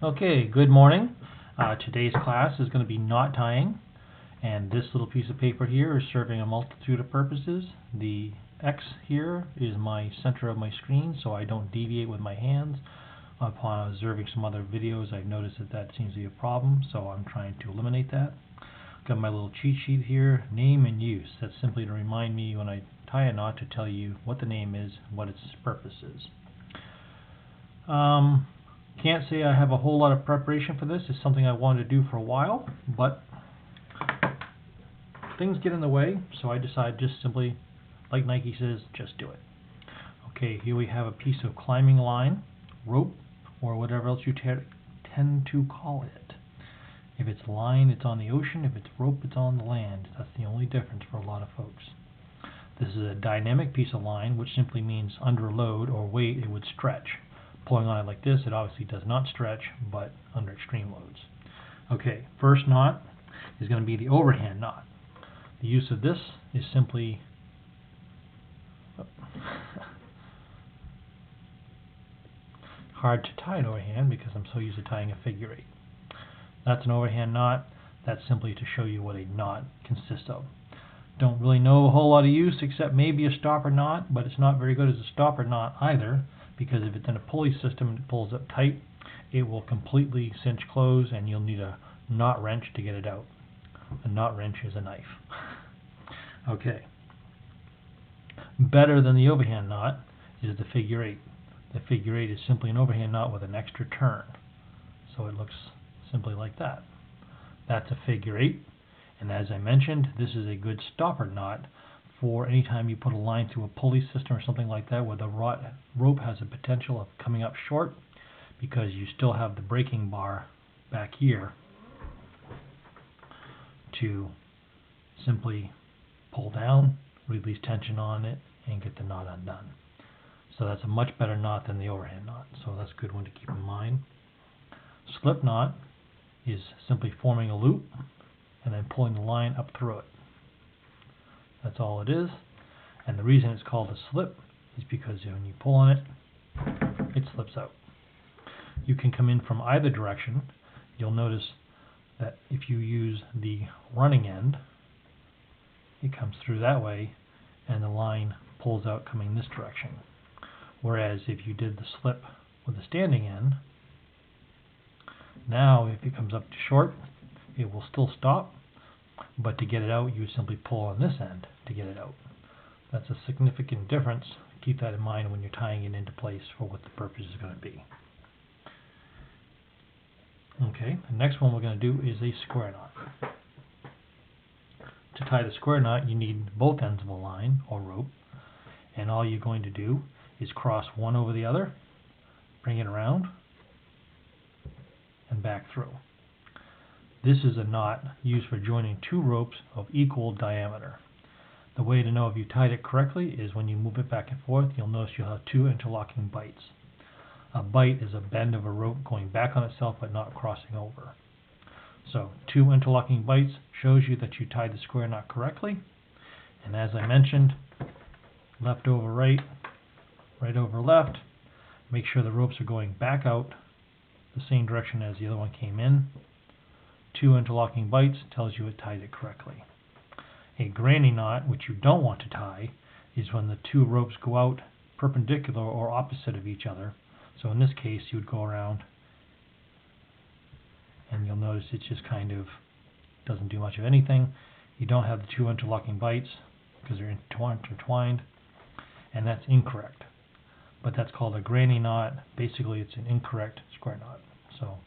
Okay, good morning. Today's class is going to be knot tying, and this little piece of paper here is serving a multitude of purposes. The X here is my center of my screen, so I don't deviate with my hands. Upon observing some other videos, I've noticed that seems to be a problem, so I'm trying to eliminate that. Got my little cheat sheet here, name and use. That's simply to remind me when I tie a knot to tell you what the name is, what its purpose is. Can't say I have a whole lot of preparation for this. It's something I wanted to do for a while, but things get in the way, so I decide just simply, like Nike says, just do it. Okay, here we have a piece of climbing line, rope, or whatever else you tend to call it. If it's line, it's on the ocean. If it's rope, it's on the land. That's the only difference for a lot of folks. This is a dynamic piece of line, which simply means under load or weight it would stretch. Pulling on it like this, it obviously does not stretch, but under extreme loads. Okay, first knot is going to be the overhand knot. The use of this is simply hard to tie an overhand because I'm so used to tying a figure eight. That's an overhand knot. That's simply to show you what a knot consists of. Don't really know a whole lot of use except maybe a stopper knot, but it's not very good as a stopper knot either, because if it's in a pulley system and it pulls up tight, it will completely cinch closed and you'll need a knot wrench to get it out. A knot wrench is a knife. Okay. Better than the overhand knot is the figure eight. The figure eight is simply an overhand knot with an extra turn. So it looks simply like that. That's a figure eight. And as I mentioned, this is a good stopper knot for any time you put a line through a pulley system or something like that where the rope has a potential of coming up short because you still have the braking bar back here to simply pull down, release tension on it, and get the knot undone. So that's a much better knot than the overhand knot, so that's a good one to keep in mind. Slip knot is simply forming a loop and then pulling the line up through it. That's all it is, and the reason it's called a slip is because when you pull on it, it slips out. You can come in from either direction. You'll notice that if you use the running end, it comes through that way and the line pulls out coming this direction. Whereas if you did the slip with the standing end, now if it comes up to short, it will still stop, but to get it out you simply pull on this end to get it out. That's a significant difference. Keep that in mind when you're tying it into place for what the purpose is going to be. Okay, the next one we're going to do is a square knot. To tie the square knot you need both ends of a line or rope, and all you're going to do is cross one over the other, bring it around, and back through. This is a knot used for joining two ropes of equal diameter. The way to know if you tied it correctly is when you move it back and forth, you'll notice you'll have two interlocking bites. A bite is a bend of a rope going back on itself but not crossing over. So two interlocking bites shows you that you tied the square knot correctly. And as I mentioned, left over right, right over left. Make sure the ropes are going back out the same direction as the other one came in. Two interlocking bites tells you it tied it correctly. A granny knot, which you don't want to tie, is when the two ropes go out perpendicular or opposite of each other. So in this case you would go around and you'll notice it just kind of doesn't do much of anything. You don't have the two interlocking bites because they're intertwined, and that's incorrect. But that's called a granny knot. Basically it's an incorrect square knot. So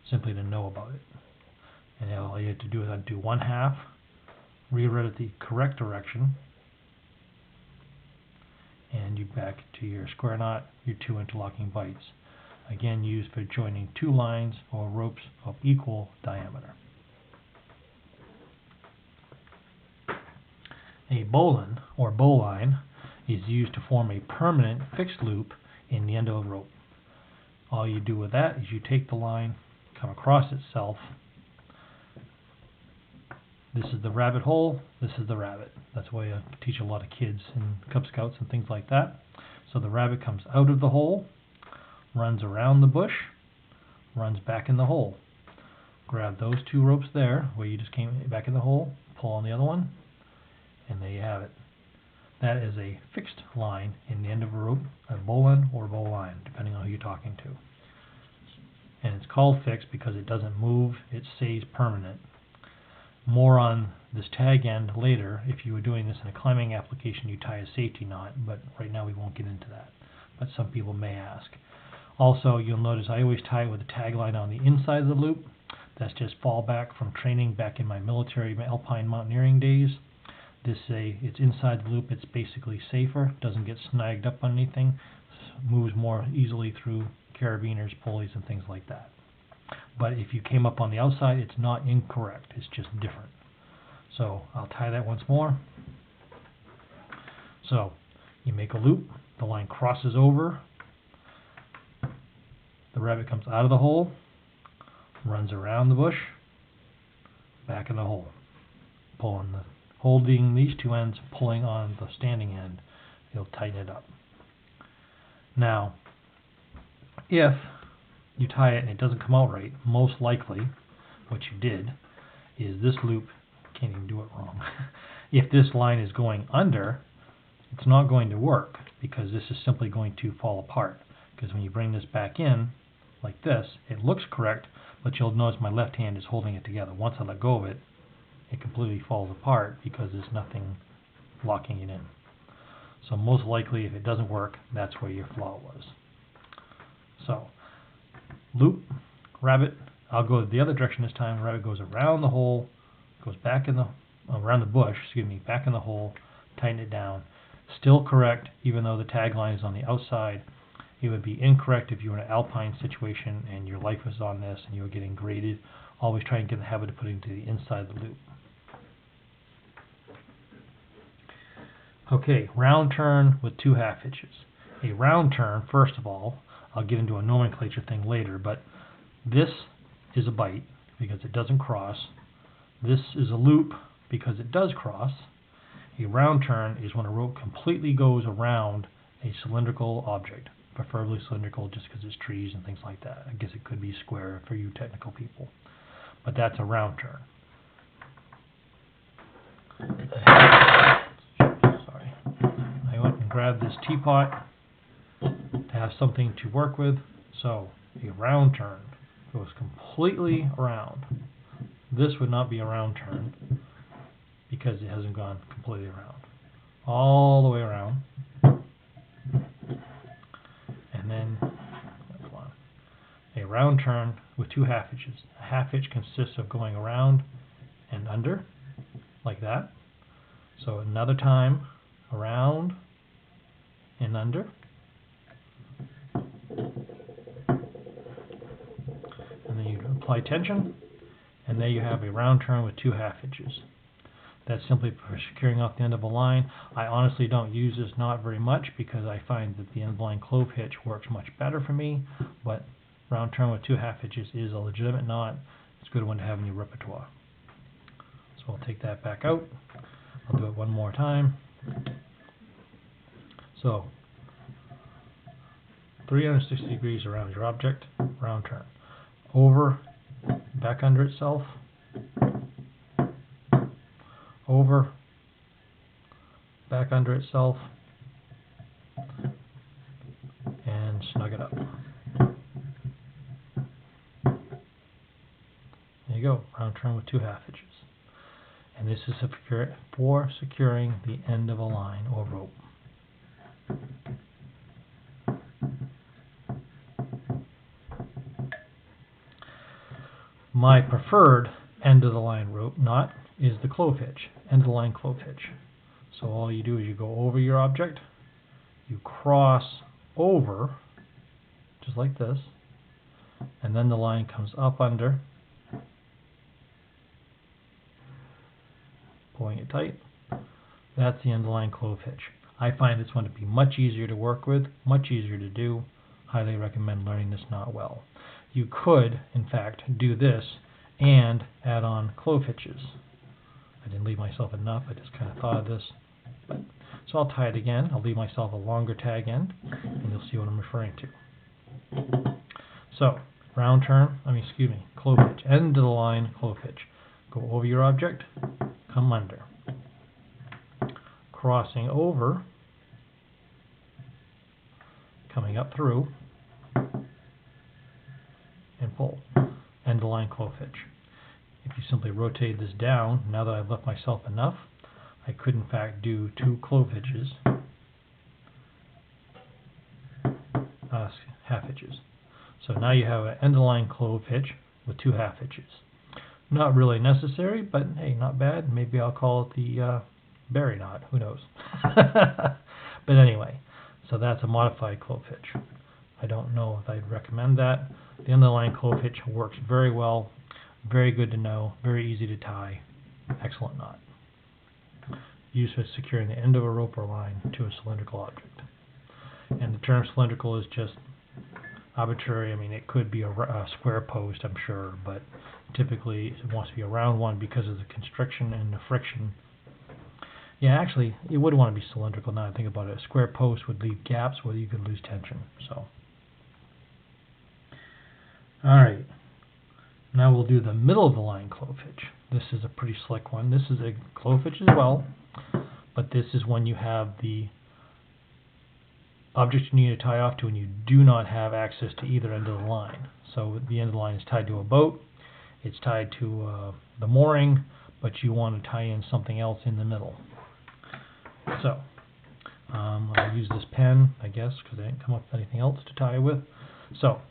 simply to know about it. And all you have to do is undo one half, reroute it the correct direction, and you back to your square knot, your two interlocking bites. Again, used for joining two lines or ropes of equal diameter. A bowline or bowline is used to form a permanent fixed loop in the end of a rope. All you do with that is you take the line, come across itself. This is the rabbit hole, this is the rabbit. That's the way I teach a lot of kids in Cub Scouts and things like that. So the rabbit comes out of the hole, runs around the bush, runs back in the hole. Grab those 2 ropes there, where you just came back in the hole, pull on the other one, and there you have it. That is a fixed line in the end of a rope, a bowline or bowline, depending on who you're talking to. And it's called fixed because it doesn't move, it stays permanent. More on this tag end later. If you were doing this in a climbing application, you tie a safety knot, but right now we won't get into that. But some people may ask. Also, you'll notice I always tie it with a tag line on the inside of the loop. That's just fallback from training back in my military, my alpine mountaineering days. It's inside the loop, it's basically safer, doesn't get snagged up on anything, moves more easily through carabiners, pulleys, and things like that. But if you came up on the outside, it's not incorrect, it's just different. So I'll tie that once more. So you make a loop, the line crosses over, the rabbit comes out of the hole, runs around the bush, back in the hole, holding these 2 ends, pulling on the standing end, you'll tighten it up. Now, if you tie it and it doesn't come out right, most likely what you did is this loop, can't even do it wrong. If this line is going under, it's not going to work because this is simply going to fall apart. Because when you bring this back in, like this, it looks correct, but you'll notice my left hand is holding it together. Once I let go of it, it completely falls apart because there's nothing locking it in. So most likely, if it doesn't work, that's where your flaw was. So, loop, rabbit, I'll go the other direction this time. Rabbit goes around the hole, goes back in around the bush, back in the hole, tighten it down. Still correct, even though the tag line is on the outside. It would be incorrect if you were in an alpine situation and your life was on this and you were getting graded. Always try and get in the habit of putting it to the inside of the loop. Okay, round turn with 2 half hitches. A round turn, first of all, I'll get into a nomenclature thing later, but this is a bite because it doesn't cross. This is a loop because it does cross. A round turn is when a rope completely goes around a cylindrical object, preferably cylindrical just because it's trees and things like that. I guess it could be square for you technical people, but that's a round turn. Sorry. I went and grabbed this teapot to have something to work with. So a round turn goes completely around. This would not be a round turn because it hasn't gone completely around. All the way around. And then a round turn with 2 half hitches. A half hitch consists of going around and under, like that. So another time, around and under. And then you apply tension, and there you have a round turn with 2 half hitches. That's simply for securing off the end of a line. I honestly don't use this knot very much because I find that the end of the line clove hitch works much better for me, but round turn with 2 half hitches is a legitimate knot. It's a good one to have in your repertoire. So I'll take that back out. I'll do it one more time. So 360 degrees around your object, round turn. Over, back under itself, over, back under itself, and snug it up. There you go, round turn with 2 half hitches. And this is for securing the end of a line or rope. My preferred end of the line rope knot is the clove hitch, end of the line clove hitch. So all you do is you go over your object, you cross over, just like this, and then the line comes up under, pulling it tight. That's the end of the line clove hitch. I find this one to be much easier to work with, much easier to do. Highly recommend learning this knot well. You could, in fact, do this and add on clove hitches. I didn't leave myself enough, I just kind of thought of this. So I'll tie it again. I'll leave myself a longer tag end, and you'll see what I'm referring to. So, round turn, clove hitch, end of the line, clove hitch. Go over your object, come under. Crossing over, coming up through, and pull. End of the line, clove hitch. If you simply rotate this down, now that I've left myself enough, I could in fact do 2 clove hitches, half hitches. So now you have an end of the line clove hitch with 2 half hitches. Not really necessary, but hey, not bad. Maybe I'll call it the berry knot. Who knows? But anyway, so that's a modified clove hitch. I don't know if I'd recommend that. The end of the line clove hitch works very well. Very good to know. Very easy to tie. Excellent knot. Used for securing the end of a rope or line to a cylindrical object. And the term cylindrical is just arbitrary. I mean, it could be a square post, I'm sure, but typically it wants to be a round one because of the constriction and the friction. Yeah, actually, it would want to be cylindrical now I think about it. A square post would leave gaps where you could lose tension. So, alright, now we'll do the middle of the line clove hitch. This is a pretty slick one. This is a clove hitch as well, but this is when you have the object you need to tie off to and you do not have access to either end of the line. So the end of the line is tied to a boat, it's tied to the mooring, but you want to tie in something else in the middle. So I'll use this pen, I guess, because I didn't come up with anything else to tie with. So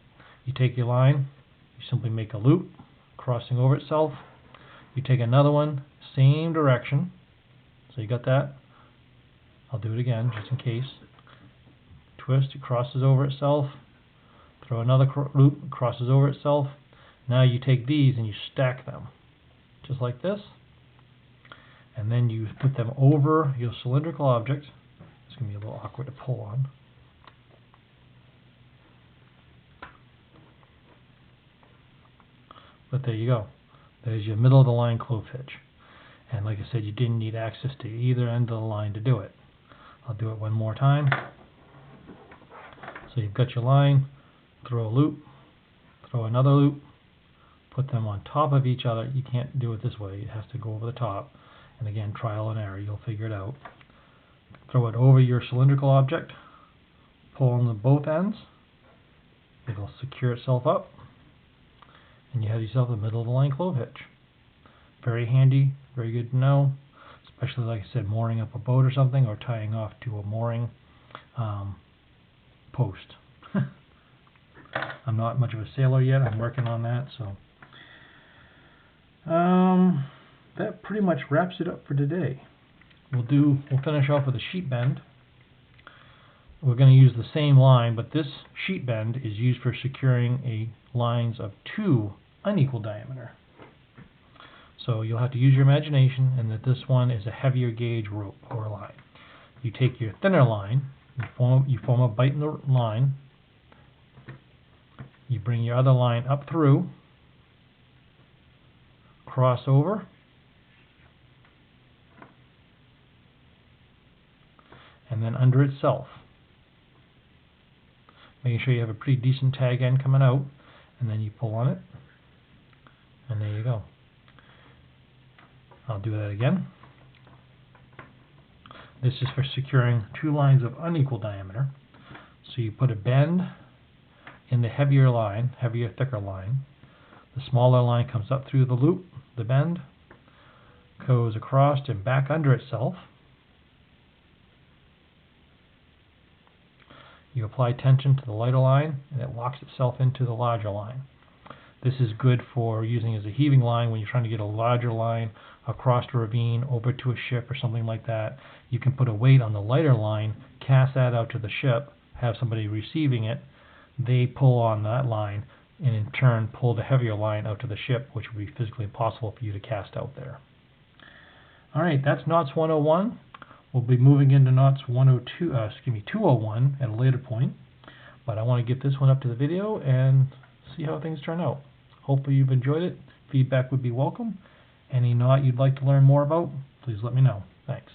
you take your line, you simply make a loop crossing over itself. You take another one, same direction. So you got that. I'll do it again just in case. Twist, it crosses over itself. Throw another loop, crosses over itself. Now you take these and you stack them just like this. And then you put them over your cylindrical object. It's going to be a little awkward to pull on. But there you go. There's your middle of the line clove hitch. And like I said, you didn't need access to either end of the line to do it. I'll do it one more time. So you've got your line, throw a loop, throw another loop, put them on top of each other. You can't do it this way. It has to go over the top. And again, trial and error. You'll figure it out. Throw it over your cylindrical object. Pull on both ends. It'll secure itself up. And you have yourself a middle of the line clove hitch. Very handy. Very good to know. Especially, like I said, mooring up a boat or something, or tying off to a mooring post. I'm not much of a sailor yet. I'm working on that. So that pretty much wraps it up for today. We'll finish off with a sheet bend. We're going to use the same line, but this sheet bend is used for securing lines of 2 unequal diameter. So you'll have to use your imagination, and that this one is a heavier gauge rope or line. You take your thinner line, you form a bight in the line, you bring your other line up through, cross over, and then under itself. Making sure you have a pretty decent tag end coming out, and then you pull on it, and there you go. I'll do that again. This is for securing 2 lines of unequal diameter. So you put a bend in the heavier, thicker line. The smaller line comes up through the loop, the bend, goes across and back under itself. You apply tension to the lighter line, and it locks itself into the larger line. This is good for using as a heaving line when you're trying to get a larger line across a ravine over to a ship or something like that. You can put a weight on the lighter line, cast that out to the ship, have somebody receiving it, they pull on that line, and in turn pull the heavier line out to the ship, which would be physically impossible for you to cast out there. Alright, that's knots 101. We'll be moving into knots 201 at a later point, but I want to get this one up to the video and see how things turn out. Hopefully you've enjoyed it. Feedback would be welcome. Any knot you'd like to learn more about, please let me know. Thanks.